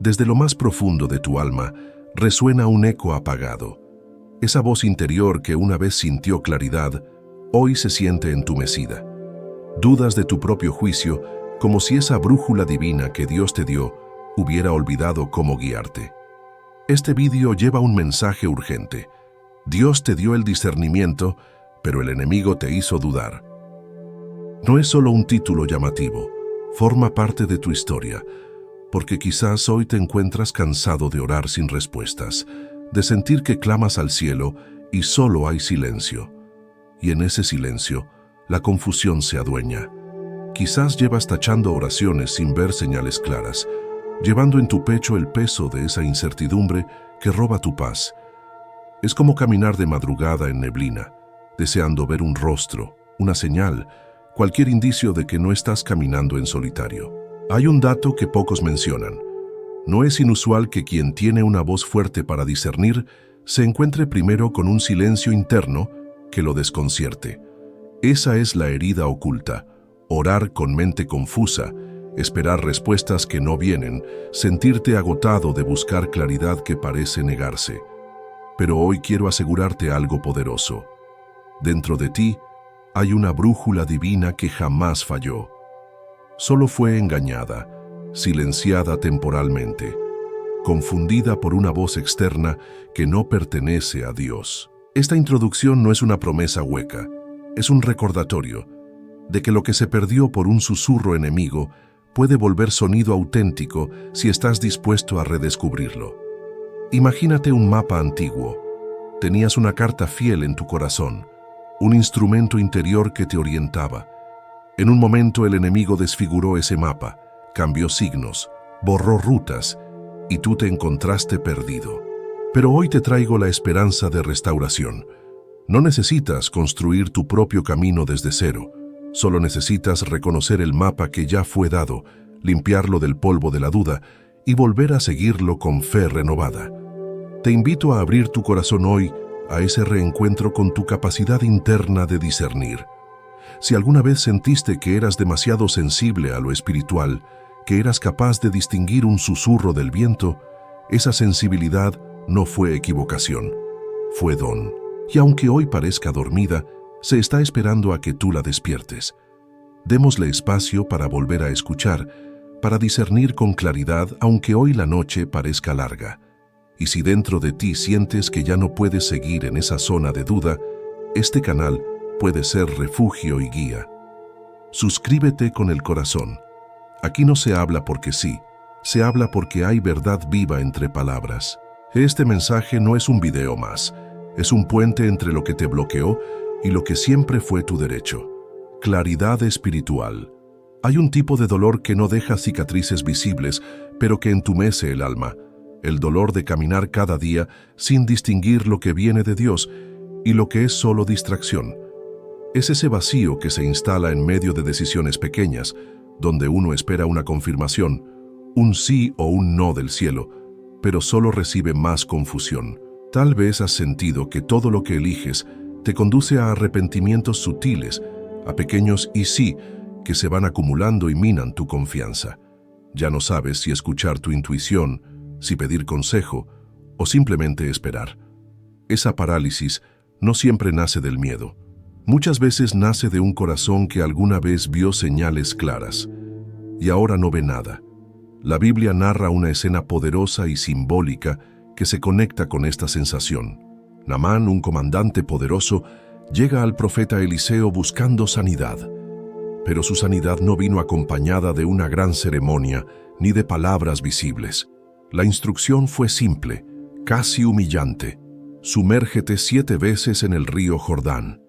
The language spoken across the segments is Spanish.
Desde lo más profundo de tu alma resuena un eco apagado. Esa voz interior que una vez sintió claridad, hoy se siente entumecida. Dudas de tu propio juicio, como si esa brújula divina que Dios te dio hubiera olvidado cómo guiarte. Este vídeo lleva un mensaje urgente. Dios te dio el discernimiento, pero el enemigo te hizo dudar. No es solo un título llamativo, forma parte de tu historia, porque quizás hoy te encuentras cansado de orar sin respuestas, de sentir que clamas al cielo y solo hay silencio. Y en ese silencio, la confusión se adueña. Quizás llevas tachando oraciones sin ver señales claras, llevando en tu pecho el peso de esa incertidumbre que roba tu paz. Es como caminar de madrugada en neblina, deseando ver un rostro, una señal, cualquier indicio de que no estás caminando en solitario. Hay un dato que pocos mencionan. No es inusual que quien tiene una voz fuerte para discernir se encuentre primero con un silencio interno que lo desconcierte. Esa es la herida oculta. Orar con mente confusa, esperar respuestas que no vienen, sentirte agotado de buscar claridad que parece negarse. Pero hoy quiero asegurarte algo poderoso. Dentro de ti hay una brújula divina que jamás falló. Solo fue engañada, silenciada temporalmente, confundida por una voz externa que no pertenece a Dios. Esta introducción no es una promesa hueca, es un recordatorio de que lo que se perdió por un susurro enemigo puede volver sonido auténtico si estás dispuesto a redescubrirlo. Imagínate un mapa antiguo. Tenías una carta fiel en tu corazón, un instrumento interior que te orientaba. En un momento el enemigo desfiguró ese mapa, cambió signos, borró rutas y tú te encontraste perdido. Pero hoy te traigo la esperanza de restauración. No necesitas construir tu propio camino desde cero. Solo necesitas reconocer el mapa que ya fue dado, limpiarlo del polvo de la duda y volver a seguirlo con fe renovada. Te invito a abrir tu corazón hoy a ese reencuentro con tu capacidad interna de discernir. Si alguna vez sentiste que eras demasiado sensible a lo espiritual, que eras capaz de distinguir un susurro del viento, esa sensibilidad no fue equivocación, fue don. Y aunque hoy parezca dormida, se está esperando a que tú la despiertes. Démosle espacio para volver a escuchar, para discernir con claridad, aunque hoy la noche parezca larga. Y si dentro de ti sientes que ya no puedes seguir en esa zona de duda, este canal puede ser refugio y guía. Suscríbete con el corazón. Aquí no se habla porque sí, se habla porque hay verdad viva entre palabras. Este mensaje no es un video más, es un puente entre lo que te bloqueó y lo que siempre fue tu derecho. Claridad espiritual. Hay un tipo de dolor que no deja cicatrices visibles, pero que entumece el alma. El dolor de caminar cada día sin distinguir lo que viene de Dios y lo que es solo distracción. Es ese vacío que se instala en medio de decisiones pequeñas, donde uno espera una confirmación, un sí o un no del cielo, pero solo recibe más confusión. Tal vez has sentido que todo lo que eliges te conduce a arrepentimientos sutiles, a pequeños y sí que se van acumulando y minan tu confianza. Ya no sabes si escuchar tu intuición, si pedir consejo o simplemente esperar. Esa parálisis no siempre nace del miedo. Muchas veces nace de un corazón que alguna vez vio señales claras y ahora no ve nada. La Biblia narra una escena poderosa y simbólica que se conecta con esta sensación. Naamán, un comandante poderoso, llega al profeta Eliseo buscando sanidad. Pero su sanidad no vino acompañada de una gran ceremonia ni de palabras visibles. La instrucción fue simple, casi humillante. Sumérgete 7 veces en el río Jordán.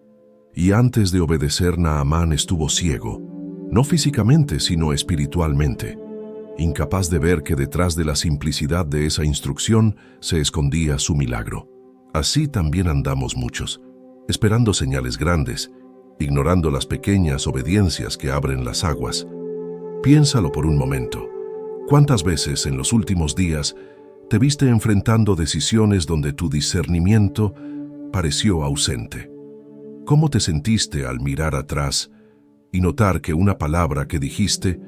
Y antes de obedecer, Naamán estuvo ciego, no físicamente, sino espiritualmente, incapaz de ver que detrás de la simplicidad de esa instrucción se escondía su milagro. Así también andamos muchos, esperando señales grandes, ignorando las pequeñas obediencias que abren las aguas. Piénsalo por un momento. ¿Cuántas veces en los últimos días te viste enfrentando decisiones donde tu discernimiento pareció ausente? ¿Cómo te sentiste al mirar atrás y notar que una palabra que dijiste,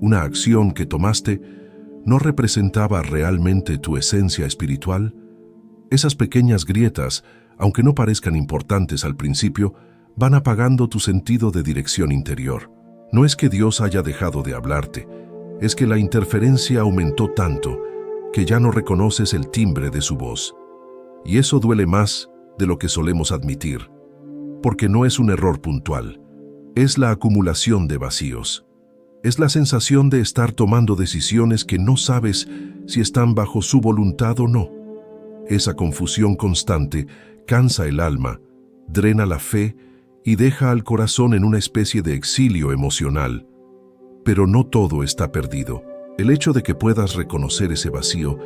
una acción que tomaste, ¿no representaba realmente tu esencia espiritual? Esas pequeñas grietas, aunque no parezcan importantes al principio, van apagando tu sentido de dirección interior. No es que Dios haya dejado de hablarte, es que la interferencia aumentó tanto que ya no reconoces el timbre de su voz. Y eso duele más de lo que solemos admitir, porque no es un error puntual, es la acumulación de vacíos. Es la sensación de estar tomando decisiones que no sabes si están bajo su voluntad o no. Esa confusión constante cansa el alma, drena la fe y deja al corazón en una especie de exilio emocional. Pero no todo está perdido. El hecho de que puedas reconocer ese vacío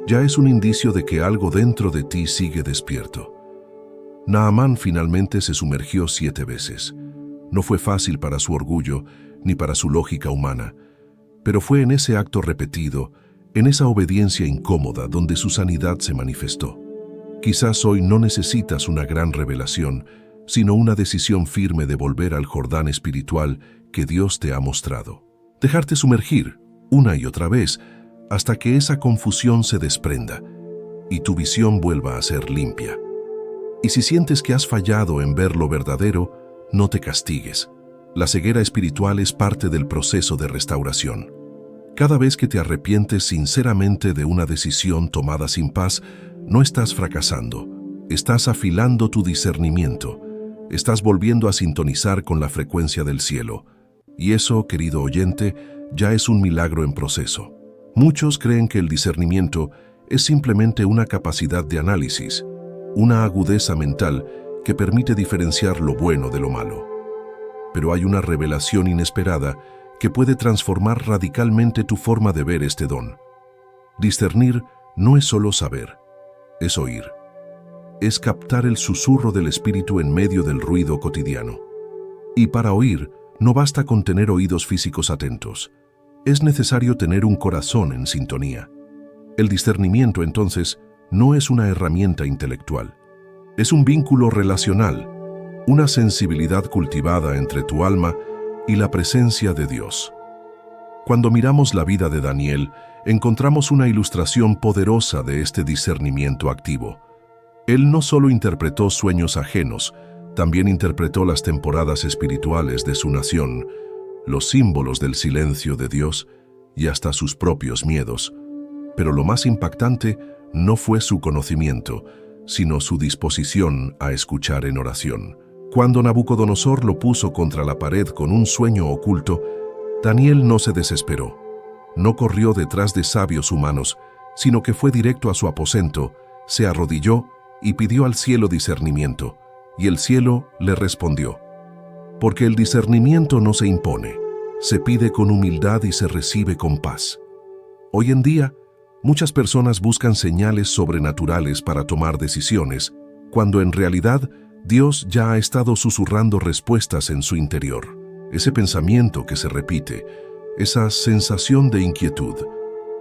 ya es un indicio de que algo dentro de ti sigue despierto. Naamán finalmente se sumergió 7 veces. No fue fácil para su orgullo ni para su lógica humana, pero fue en ese acto repetido, en esa obediencia incómoda, donde su sanidad se manifestó. Quizás hoy no necesitas una gran revelación, sino una decisión firme de volver al Jordán espiritual que Dios te ha mostrado. Dejarte sumergir una y otra vez hasta que esa confusión se desprenda y tu visión vuelva a ser limpia. Y si sientes que has fallado en ver lo verdadero, no te castigues. La ceguera espiritual es parte del proceso de restauración. Cada vez que te arrepientes sinceramente de una decisión tomada sin paz, no estás fracasando, estás afilando tu discernimiento, estás volviendo a sintonizar con la frecuencia del cielo. Y eso, querido oyente, ya es un milagro en proceso. Muchos creen que el discernimiento es simplemente una capacidad de análisis, una agudeza mental que permite diferenciar lo bueno de lo malo. Pero hay una revelación inesperada que puede transformar radicalmente tu forma de ver este don. Discernir no es solo saber, es oír. Es captar el susurro del espíritu en medio del ruido cotidiano. Y para oír, no basta con tener oídos físicos atentos. Es necesario tener un corazón en sintonía. El discernimiento, entonces, no es una herramienta intelectual. Es un vínculo relacional, una sensibilidad cultivada entre tu alma y la presencia de Dios. Cuando miramos la vida de Daniel, encontramos una ilustración poderosa de este discernimiento activo. Él no solo interpretó sueños ajenos, también interpretó las temporadas espirituales de su nación, los símbolos del silencio de Dios y hasta sus propios miedos. Pero lo más impactante no fue su conocimiento, sino su disposición a escuchar en oración. Cuando Nabucodonosor lo puso contra la pared con un sueño oculto, Daniel no se desesperó. No corrió detrás de sabios humanos, sino que fue directo a su aposento, se arrodilló y pidió al cielo discernimiento, y el cielo le respondió. Porque el discernimiento no se impone, se pide con humildad y se recibe con paz. Hoy en día, muchas personas buscan señales sobrenaturales para tomar decisiones, cuando en realidad Dios ya ha estado susurrando respuestas en su interior. Ese pensamiento que se repite, esa sensación de inquietud,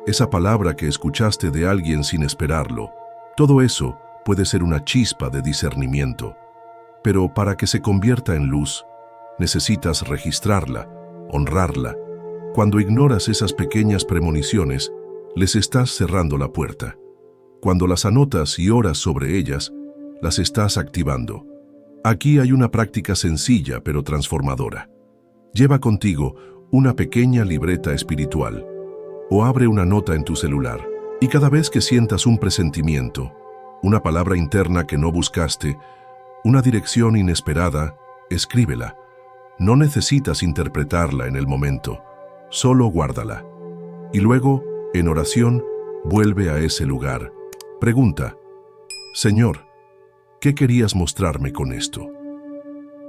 esa palabra que escuchaste de alguien sin esperarlo, todo eso puede ser una chispa de discernimiento. Pero para que se convierta en luz, necesitas registrarla, honrarla. Cuando ignoras esas pequeñas premoniciones, les estás cerrando la puerta. Cuando las anotas y oras sobre ellas, las estás activando. Aquí hay una práctica sencilla pero transformadora. Lleva contigo una pequeña libreta espiritual o abre una nota en tu celular y cada vez que sientas un presentimiento, una palabra interna que no buscaste, una dirección inesperada, escríbela. No necesitas interpretarla en el momento, solo guárdala. Y luego, en oración, vuelve a ese lugar. Pregunta: Señor, ¿qué querías mostrarme con esto?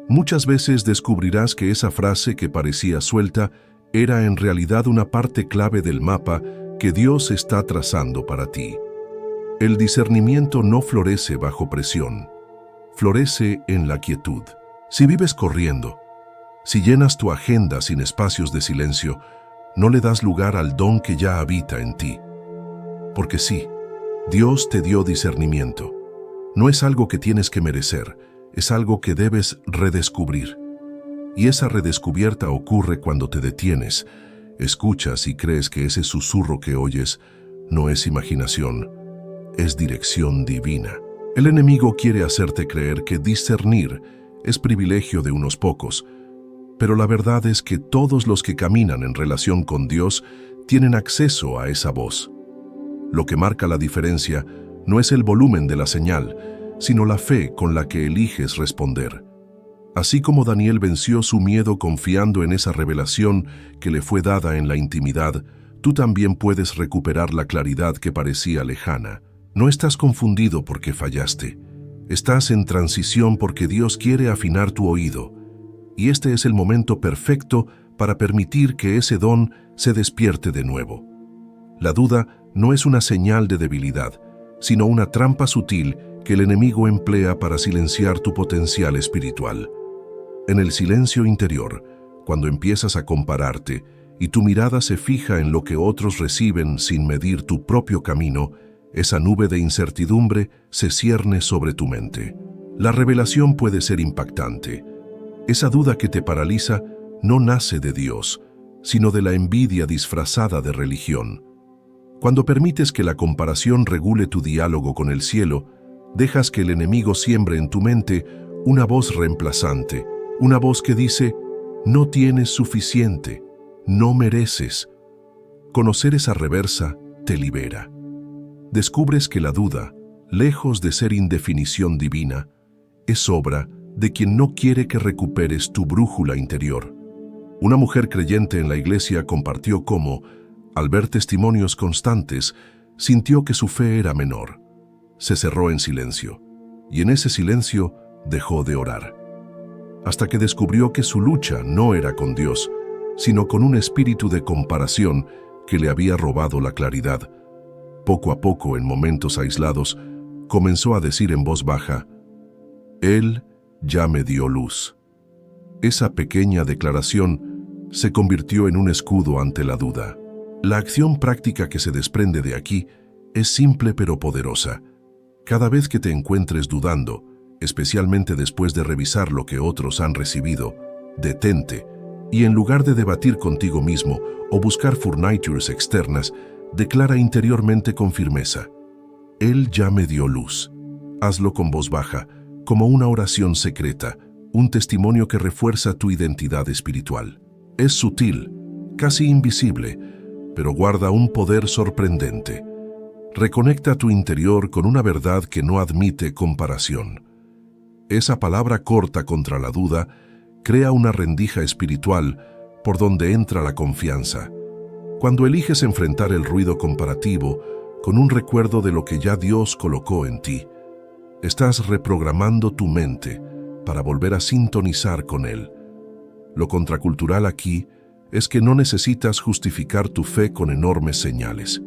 Muchas veces descubrirás que esa frase que parecía suelta era en realidad una parte clave del mapa que Dios está trazando para ti. El discernimiento no florece bajo presión, florece en la quietud. Si vives corriendo, si llenas tu agenda sin espacios de silencio, no le das lugar al don que ya habita en ti. Porque sí, Dios te dio discernimiento. No es algo que tienes que merecer, es algo que debes redescubrir. Y esa redescubierta ocurre cuando te detienes, Escuchas y crees que ese susurro que oyes no es imaginación, es dirección divina. El enemigo quiere hacerte creer que discernir es privilegio de unos pocos, pero la verdad es que todos los que caminan en relación con Dios tienen acceso a esa voz. Lo que marca la diferencia no es el volumen de la señal, sino la fe con la que eliges responder. Así como Daniel venció su miedo confiando en esa revelación que le fue dada en la intimidad, tú también puedes recuperar la claridad que parecía lejana. No estás confundido porque fallaste. Estás en transición porque Dios quiere afinar tu oído. Y este es el momento perfecto para permitir que ese don se despierte de nuevo. La duda no es una señal de debilidad, sino una trampa sutil que el enemigo emplea para silenciar tu potencial espiritual. En el silencio interior, cuando empiezas a compararte y tu mirada se fija en lo que otros reciben sin medir tu propio camino, esa nube de incertidumbre se cierne sobre tu mente. La revelación puede ser impactante. Esa duda que te paraliza no nace de Dios, sino de la envidia disfrazada de religión. Cuando permites que la comparación regule tu diálogo con el cielo, dejas que el enemigo siembre en tu mente una voz reemplazante, una voz que dice, no tienes suficiente, no mereces. Conocer esa reversa te libera. Descubres que la duda, lejos de ser indefinición divina, es obra de quien no quiere que recuperes tu brújula interior. Una mujer creyente en la iglesia compartió cómo, al ver testimonios constantes, sintió que su fe era menor. Se cerró en silencio, y en ese silencio dejó de orar. Hasta que descubrió que su lucha no era con Dios, sino con un espíritu de comparación que le había robado la claridad. Poco a poco, en momentos aislados, comenzó a decir en voz baja, Él ya me dio luz. Esa pequeña declaración se convirtió en un escudo ante la duda. La acción práctica que se desprende de aquí es simple pero poderosa. Cada vez que te encuentres dudando, especialmente después de revisar lo que otros han recibido, detente y en lugar de debatir contigo mismo o buscar furnitures externas, declara interiormente con firmeza, Él ya me dio luz. Hazlo con voz baja, como una oración secreta, un testimonio que refuerza tu identidad espiritual. Es sutil, casi invisible, pero guarda un poder sorprendente. Reconecta tu interior con una verdad que no admite comparación. Esa palabra corta contra la duda crea una rendija espiritual por donde entra la confianza. Cuando eliges enfrentar el ruido comparativo con un recuerdo de lo que ya Dios colocó en ti, estás reprogramando tu mente para volver a sintonizar con Él. Lo contracultural aquí es que no necesitas justificar tu fe con enormes señales.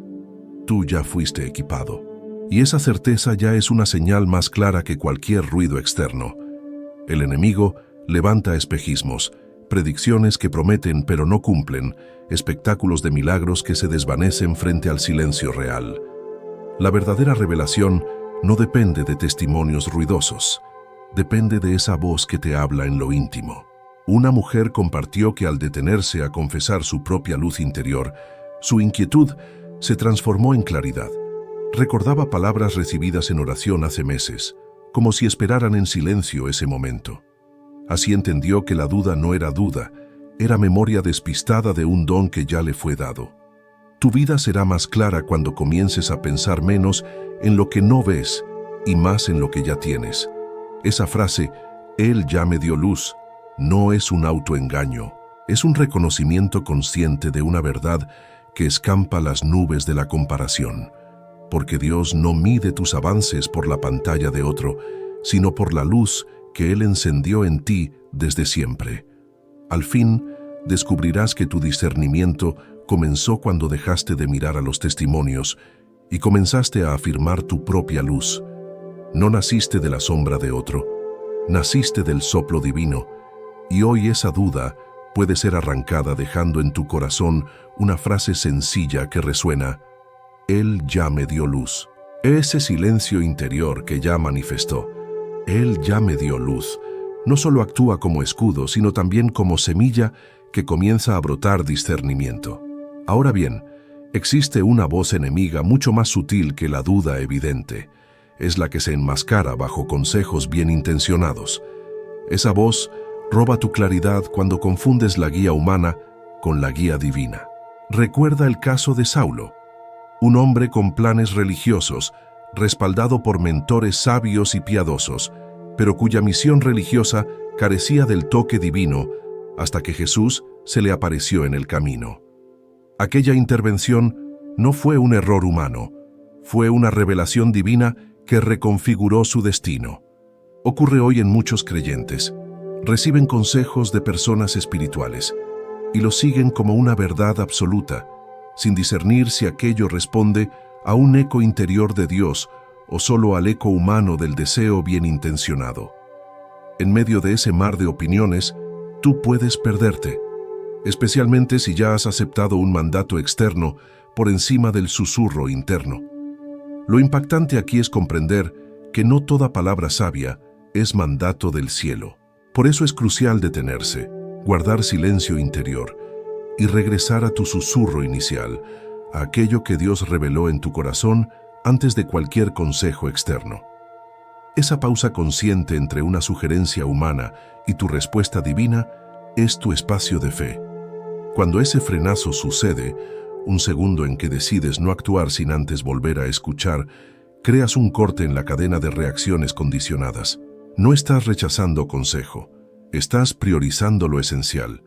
Tú ya fuiste equipado, y esa certeza ya es una señal más clara que cualquier ruido externo. El enemigo levanta espejismos, predicciones que prometen pero no cumplen, espectáculos de milagros que se desvanecen frente al silencio real. La verdadera revelación no depende de testimonios ruidosos, depende de esa voz que te habla en lo íntimo. Una mujer compartió que al detenerse a confesar su propia luz interior, su inquietud se transformó en claridad. Recordaba palabras recibidas en oración hace meses, como si esperaran en silencio ese momento. Así entendió que la duda no era duda, era memoria despistada de un don que ya le fue dado. Tu vida será más clara cuando comiences a pensar menos en lo que no ves y más en lo que ya tienes. Esa frase, Él ya me dio luz, no es un autoengaño, es un reconocimiento consciente de una verdad que escampa las nubes de la comparación. Porque Dios no mide tus avances por la pantalla de otro, sino por la luz que Él encendió en ti desde siempre. Al fin, descubrirás que tu discernimiento comenzó cuando dejaste de mirar a los testimonios y comenzaste a afirmar tu propia luz. No naciste de la sombra de otro, naciste del soplo divino, y hoy esa duda puede ser arrancada dejando en tu corazón una frase sencilla que resuena, Él ya me dio luz. Ese silencio interior que ya manifestó, Él ya me dio luz, no solo actúa como escudo, sino también como semilla que comienza a brotar discernimiento. Ahora bien, existe una voz enemiga mucho más sutil que la duda evidente. Es la que se enmascara bajo consejos bien intencionados. Esa voz roba tu claridad cuando confundes la guía humana con la guía divina. Recuerda el caso de Saulo, un hombre con planes religiosos, respaldado por mentores sabios y piadosos, pero cuya misión religiosa carecía del toque divino hasta que Jesús se le apareció en el camino. Aquella intervención no fue un error humano, fue una revelación divina que reconfiguró su destino. Ocurre hoy en muchos creyentes. Reciben consejos de personas espirituales y los siguen como una verdad absoluta, sin discernir si aquello responde a un eco interior de Dios o solo al eco humano del deseo bien intencionado. En medio de ese mar de opiniones, tú puedes perderte, especialmente si ya has aceptado un mandato externo por encima del susurro interno. Lo impactante aquí es comprender que no toda palabra sabia es mandato del cielo. Por eso es crucial detenerse, guardar silencio interior y regresar a tu susurro inicial, a aquello que Dios reveló en tu corazón antes de cualquier consejo externo. Esa pausa consciente entre una sugerencia humana y tu respuesta divina es tu espacio de fe. Cuando ese frenazo sucede, un segundo en que decides no actuar sin antes volver a escuchar, creas un corte en la cadena de reacciones condicionadas. No estás rechazando consejo, estás priorizando lo esencial,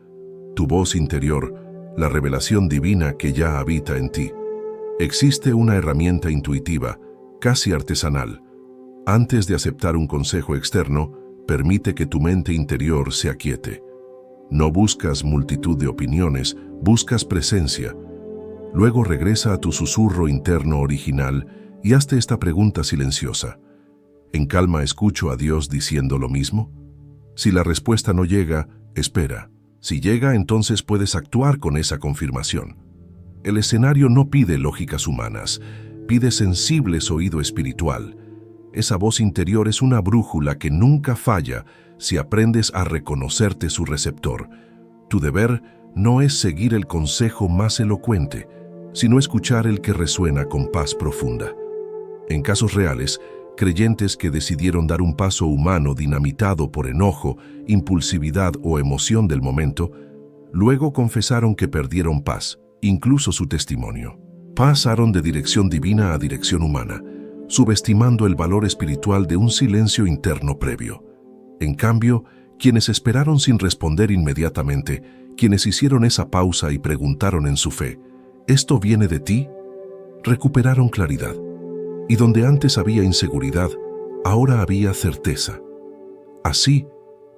tu voz interior, la revelación divina que ya habita en ti. Existe una herramienta intuitiva, casi artesanal. Antes de aceptar un consejo externo, permite que tu mente interior se aquiete. No buscas multitud de opiniones, buscas presencia. Luego regresa a tu susurro interno original y hazte esta pregunta silenciosa. ¿En calma escucho a Dios diciendo lo mismo? Si la respuesta no llega, espera. Si llega, entonces puedes actuar con esa confirmación. El escenario no pide lógicas humanas, pide sensibles oído espiritual. Esa voz interior es una brújula que nunca falla si aprendes a reconocerte su receptor. Tu deber no es seguir el consejo más elocuente, sino escuchar el que resuena con paz profunda. En casos reales, creyentes que decidieron dar un paso humano dinamitado por enojo, impulsividad o emoción del momento, luego confesaron que perdieron paz, incluso su testimonio. Pasaron de dirección divina a dirección humana, subestimando el valor espiritual de un silencio interno previo. En cambio, quienes esperaron sin responder inmediatamente, quienes hicieron esa pausa y preguntaron en su fe, ¿esto viene de ti?, recuperaron claridad. Y donde antes había inseguridad, ahora había certeza. Así,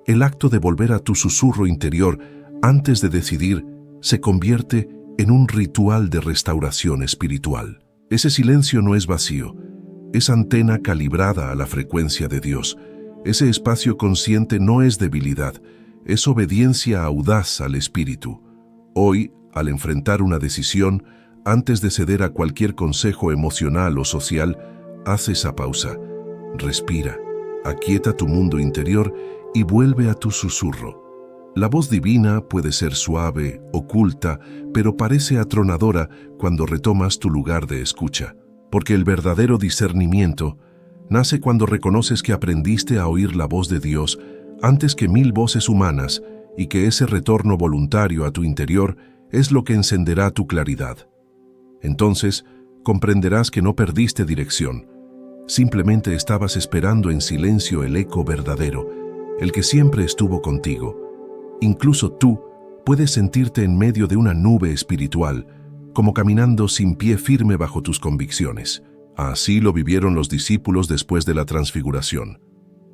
el acto de volver a tu susurro interior antes de decidir se convierte en un ritual de restauración espiritual. Ese silencio no es vacío, es antena calibrada a la frecuencia de Dios. Ese espacio consciente no es debilidad, es obediencia audaz al Espíritu. Hoy, al enfrentar una decisión, antes de ceder a cualquier consejo emocional o social, haz esa pausa, respira, aquieta tu mundo interior y vuelve a tu susurro. La voz divina puede ser suave, oculta, pero parece atronadora cuando retomas tu lugar de escucha, porque el verdadero discernimiento nace cuando reconoces que aprendiste a oír la voz de Dios antes que 1000 voces humanas y que ese retorno voluntario a tu interior es lo que encenderá tu claridad. Entonces, comprenderás que no perdiste dirección. Simplemente estabas esperando en silencio el eco verdadero, el que siempre estuvo contigo. Incluso tú puedes sentirte en medio de una nube espiritual, como caminando sin pie firme bajo tus convicciones. Así lo vivieron los discípulos después de la transfiguración.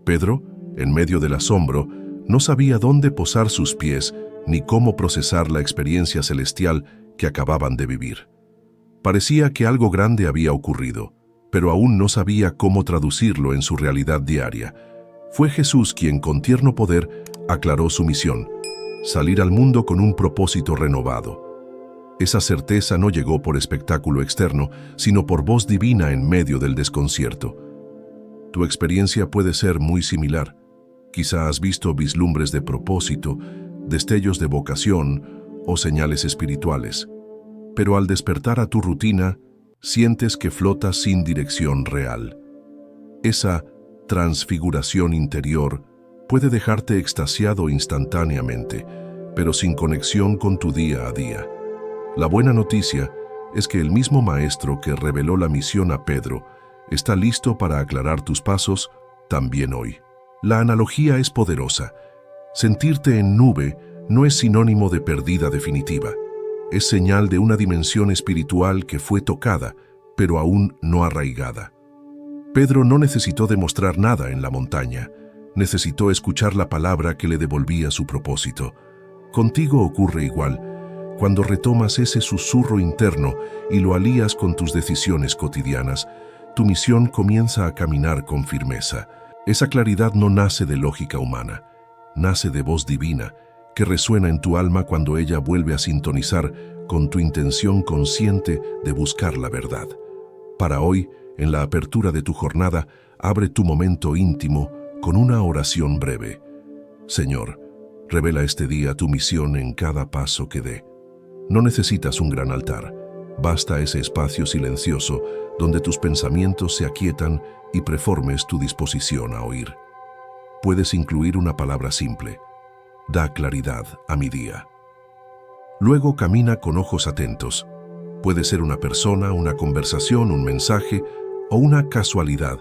Pedro, en medio del asombro, no sabía dónde posar sus pies ni cómo procesar la experiencia celestial que acababan de vivir. Parecía que algo grande había ocurrido, pero aún no sabía cómo traducirlo en su realidad diaria. Fue Jesús quien, con tierno poder, aclaró su misión: salir al mundo con un propósito renovado. Esa certeza no llegó por espectáculo externo, sino por voz divina en medio del desconcierto. Tu experiencia puede ser muy similar. Quizá has visto vislumbres de propósito, destellos de vocación o señales espirituales. pero al despertar a tu rutina, sientes que flotas sin dirección real. Esa transfiguración interior puede dejarte extasiado instantáneamente, pero sin conexión con tu día a día. La buena noticia es que el mismo Maestro que reveló la misión a Pedro está listo para aclarar tus pasos también hoy. La analogía es poderosa. Sentirte en nube no es sinónimo de pérdida definitiva. Es señal de una dimensión espiritual que fue tocada, pero aún no arraigada. Pedro no necesitó demostrar nada en la montaña. Necesitó escuchar la palabra que le devolvía su propósito. Contigo ocurre igual. Cuando retomas ese susurro interno y lo alías con tus decisiones cotidianas, tu misión comienza a caminar con firmeza. Esa claridad no nace de lógica humana, nace de voz divina, que resuena en tu alma cuando ella vuelve a sintonizar con tu intención consciente de buscar la verdad. Para hoy, en la apertura de tu jornada, abre tu momento íntimo con una oración breve. Señor, revela este día tu misión en cada paso que dé. No necesitas un gran altar, basta ese espacio silencioso donde tus pensamientos se aquietan y preformes tu disposición a oír. Puedes incluir una palabra simple: da claridad a mi día. Luego camina con ojos atentos. Puede ser una persona, una conversación, un mensaje o una casualidad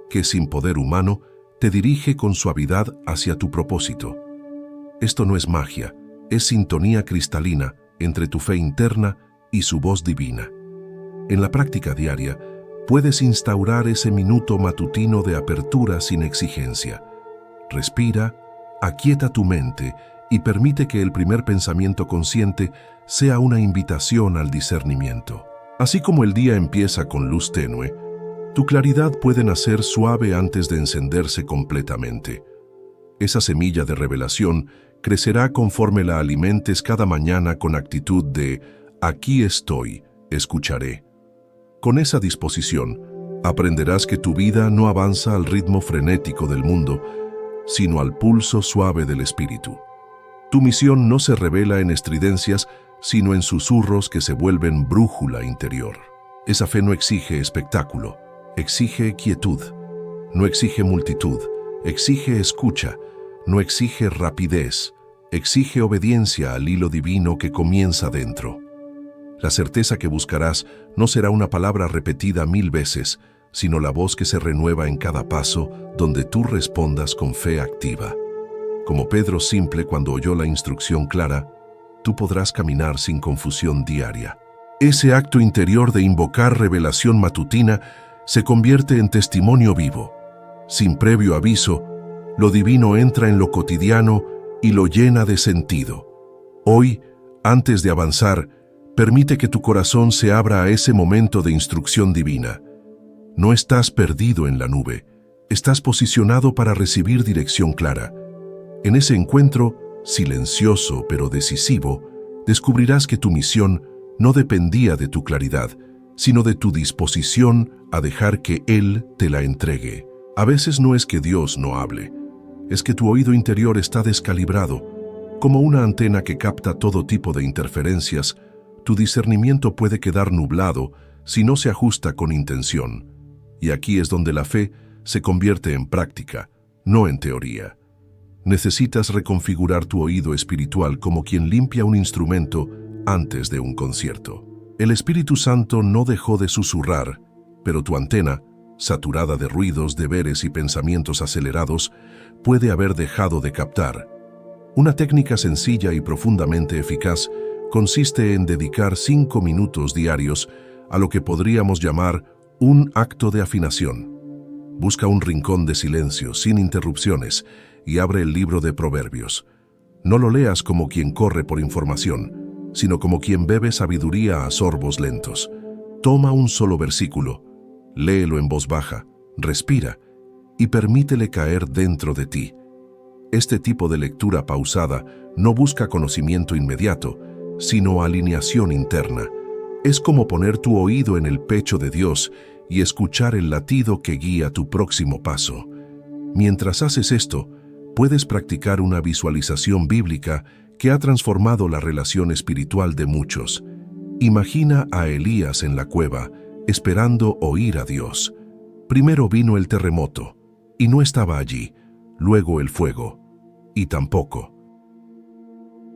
que, sin poder humano, te dirige con suavidad hacia tu propósito. Esto no es magia, es sintonía cristalina entre tu fe interna y su voz divina. En la práctica diaria, puedes instaurar ese minuto matutino de apertura sin exigencia. Respira, aquieta tu mente y permite que el primer pensamiento consciente sea una invitación al discernimiento. Así como el día empieza con luz tenue, tu claridad puede nacer suave antes de encenderse completamente. Esa semilla de revelación crecerá conforme la alimentes cada mañana con actitud de «aquí estoy, escucharé». Con esa disposición, aprenderás que tu vida no avanza al ritmo frenético del mundo, sino al pulso suave del espíritu. Tu misión no se revela en estridencias, sino en susurros que se vuelven brújula interior. Esa fe no exige espectáculo, exige quietud. No exige multitud, exige escucha. No exige rapidez, exige obediencia al hilo divino que comienza dentro. La certeza que buscarás no será una palabra repetida 1000 veces, sino la voz que se renueva en cada paso donde tú respondas con fe activa. Como Pedro simple cuando oyó la instrucción clara, tú podrás caminar sin confusión diaria. Ese acto interior de invocar revelación matutina se convierte en testimonio vivo. Sin previo aviso, lo divino entra en lo cotidiano y lo llena de sentido. Hoy, antes de avanzar, permite que tu corazón se abra a ese momento de instrucción divina. No estás perdido en la nube, estás posicionado para recibir dirección clara. En ese encuentro, silencioso pero decisivo, descubrirás que tu misión no dependía de tu claridad, sino de tu disposición a dejar que Él te la entregue. A veces no es que Dios no hable, es que tu oído interior está descalibrado. Como una antena que capta todo tipo de interferencias, tu discernimiento puede quedar nublado si no se ajusta con intención. Y aquí es donde la fe se convierte en práctica, no en teoría. Necesitas reconfigurar tu oído espiritual como quien limpia un instrumento antes de un concierto. El Espíritu Santo no dejó de susurrar, pero tu antena, saturada de ruidos, deberes y pensamientos acelerados, puede haber dejado de captar. Una técnica sencilla y profundamente eficaz consiste en dedicar 5 minutos diarios a lo que podríamos llamar un acto de afinación. Busca un rincón de silencio, sin interrupciones, y abre el libro de Proverbios. No lo leas como quien corre por información, sino como quien bebe sabiduría a sorbos lentos. Toma un solo versículo, léelo en voz baja, respira y permítele caer dentro de ti. Este tipo de lectura pausada no busca conocimiento inmediato, sino alineación interna. Es como poner tu oído en el pecho de Dios y escuchar el latido que guía tu próximo paso. Mientras haces esto, puedes practicar una visualización bíblica que ha transformado la relación espiritual de muchos. Imagina a Elías en la cueva, esperando oír a Dios. Primero vino el terremoto, y no estaba allí. Luego el fuego, y tampoco.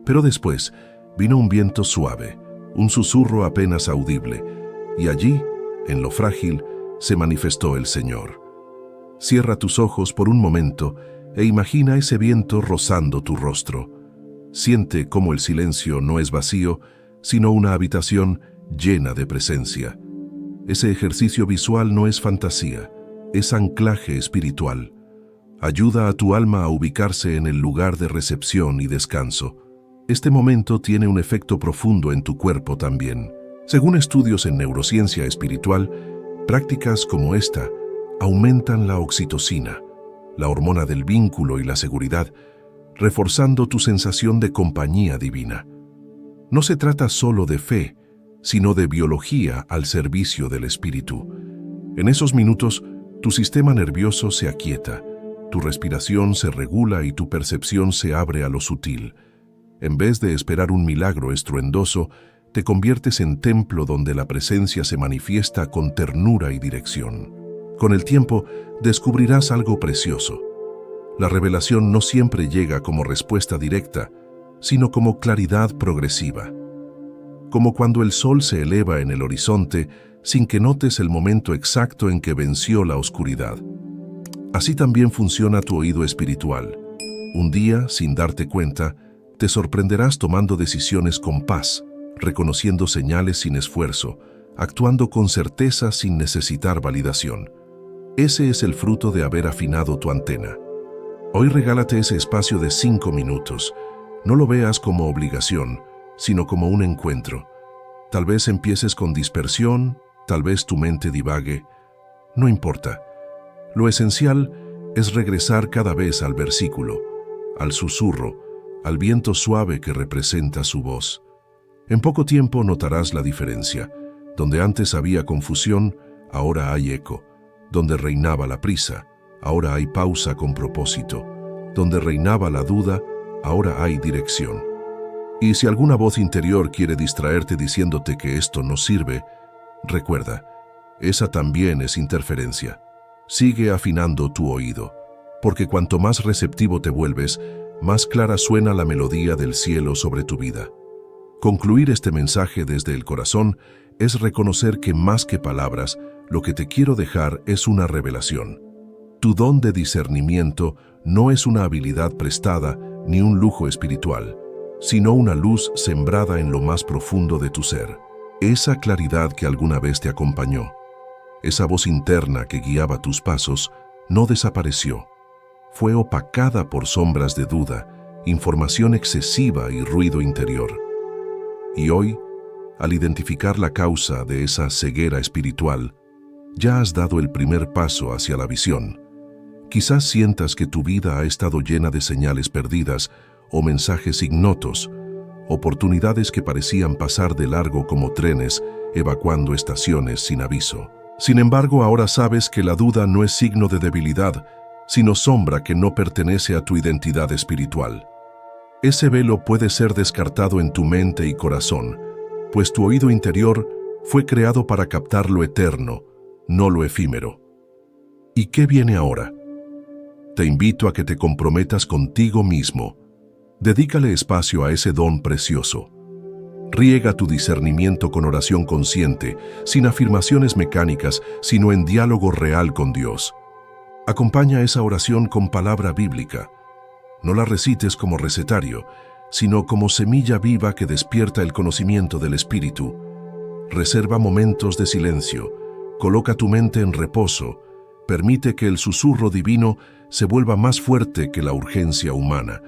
Pero después vino un viento suave, un susurro apenas audible, y allí, en lo frágil, se manifestó el Señor. Cierra tus ojos por un momento e imagina ese viento rozando tu rostro. Siente cómo el silencio no es vacío, sino una habitación llena de presencia. Ese ejercicio visual no es fantasía, es anclaje espiritual. Ayuda a tu alma a ubicarse en el lugar de recepción y descanso. Este momento tiene un efecto profundo en tu cuerpo también. Según estudios en neurociencia espiritual, prácticas como esta aumentan la oxitocina, la hormona del vínculo y la seguridad, reforzando tu sensación de compañía divina. No se trata solo de fe, sino de biología al servicio del espíritu. En esos minutos, tu sistema nervioso se aquieta, tu respiración se regula y tu percepción se abre a lo sutil. En vez de esperar un milagro estruendoso, te conviertes en templo donde la presencia se manifiesta con ternura y dirección. Con el tiempo, descubrirás algo precioso. La revelación no siempre llega como respuesta directa, sino como claridad progresiva. Como cuando el sol se eleva en el horizonte sin que notes el momento exacto en que venció la oscuridad. Así también funciona tu oído espiritual. Un día, sin darte cuenta, te sorprenderás tomando decisiones con paz, reconociendo señales sin esfuerzo, actuando con certeza sin necesitar validación. Ese es el fruto de haber afinado tu antena. Hoy regálate ese espacio de 5 minutos. No lo veas como obligación, sino como un encuentro. Tal vez empieces con dispersión, tal vez tu mente divague. No importa. Lo esencial es regresar cada vez al versículo, al susurro, al viento suave que representa su voz. En poco tiempo notarás la diferencia. Donde antes había confusión, ahora hay eco. Donde reinaba la prisa, ahora hay pausa con propósito. Donde reinaba la duda, ahora hay dirección. Y si alguna voz interior quiere distraerte diciéndote que esto no sirve, recuerda, esa también es interferencia. Sigue afinando tu oído, porque cuanto más receptivo te vuelves, más clara suena la melodía del cielo sobre tu vida. Concluir este mensaje desde el corazón es reconocer que más que palabras, lo que te quiero dejar es una revelación. Tu don de discernimiento no es una habilidad prestada ni un lujo espiritual, sino una luz sembrada en lo más profundo de tu ser. Esa claridad que alguna vez te acompañó, esa voz interna que guiaba tus pasos, no desapareció. Fue opacada por sombras de duda, información excesiva y ruido interior. Y hoy, al identificar la causa de esa ceguera espiritual, ya has dado el primer paso hacia la visión. Quizás sientas que tu vida ha estado llena de señales perdidas o mensajes ignotos, oportunidades que parecían pasar de largo como trenes, evacuando estaciones sin aviso. Sin embargo, ahora sabes que la duda no es signo de debilidad, sino sombra que no pertenece a tu identidad espiritual. Ese velo puede ser descartado en tu mente y corazón, pues tu oído interior fue creado para captar lo eterno, no lo efímero. ¿Y qué viene ahora? Te invito a que te comprometas contigo mismo. Dedícale espacio a ese don precioso. Riega tu discernimiento con oración consciente, sin afirmaciones mecánicas, sino en diálogo real con Dios. Acompaña esa oración con palabra bíblica. No la recites como recetario, sino como semilla viva que despierta el conocimiento del Espíritu. Reserva momentos de silencio, coloca tu mente en reposo, permite que el susurro divino se vuelva más fuerte que la urgencia humana.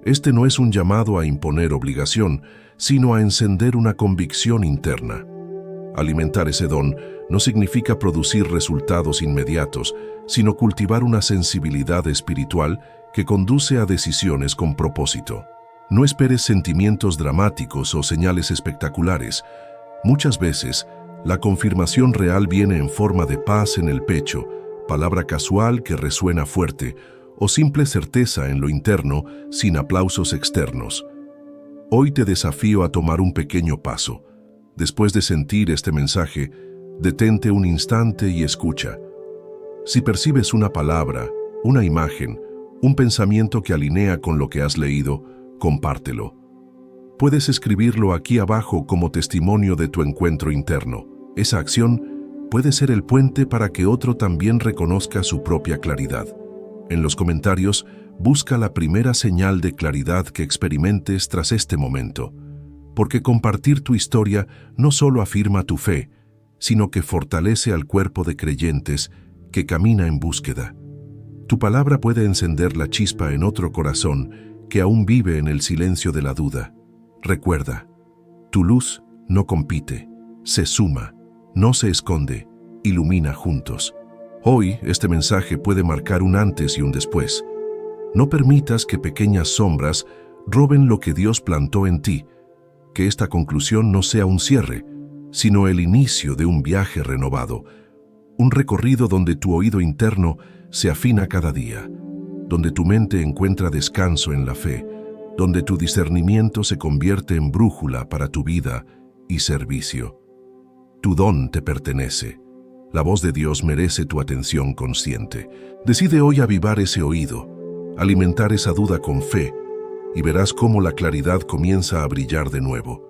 Este no es un llamado a imponer obligación, sino a encender una convicción interna. Alimentar ese don no significa producir resultados inmediatos, sino cultivar una sensibilidad espiritual que conduce a decisiones con propósito. No esperes sentimientos dramáticos o señales espectaculares. Muchas veces, la confirmación real viene en forma de paz en el pecho, palabra casual que resuena fuerte, o simple certeza en lo interno sin aplausos externos. Hoy te desafío a tomar un pequeño paso. Después de sentir este mensaje, detente un instante y escucha. Si percibes una palabra, una imagen, un pensamiento que alinea con lo que has leído, compártelo. Puedes escribirlo aquí abajo como testimonio de tu encuentro interno. Esa acción puede ser el puente para que otro también reconozca su propia claridad. En los comentarios, busca la primera señal de claridad que experimentes tras este momento, porque compartir tu historia no solo afirma tu fe, sino que fortalece al cuerpo de creyentes que camina en búsqueda. Tu palabra puede encender la chispa en otro corazón que aún vive en el silencio de la duda. Recuerda, tu luz no compite, se suma, no se esconde, ilumina juntos. Hoy este mensaje puede marcar un antes y un después. No permitas que pequeñas sombras roben lo que Dios plantó en ti. Que esta conclusión no sea un cierre, sino el inicio de un viaje renovado, un recorrido donde tu oído interno se afina cada día, donde tu mente encuentra descanso en la fe, donde tu discernimiento se convierte en brújula para tu vida y servicio. Tu don te pertenece. La voz de Dios merece tu atención consciente. Decide hoy avivar ese oído, alimentar esa duda con fe, y verás cómo la claridad comienza a brillar de nuevo.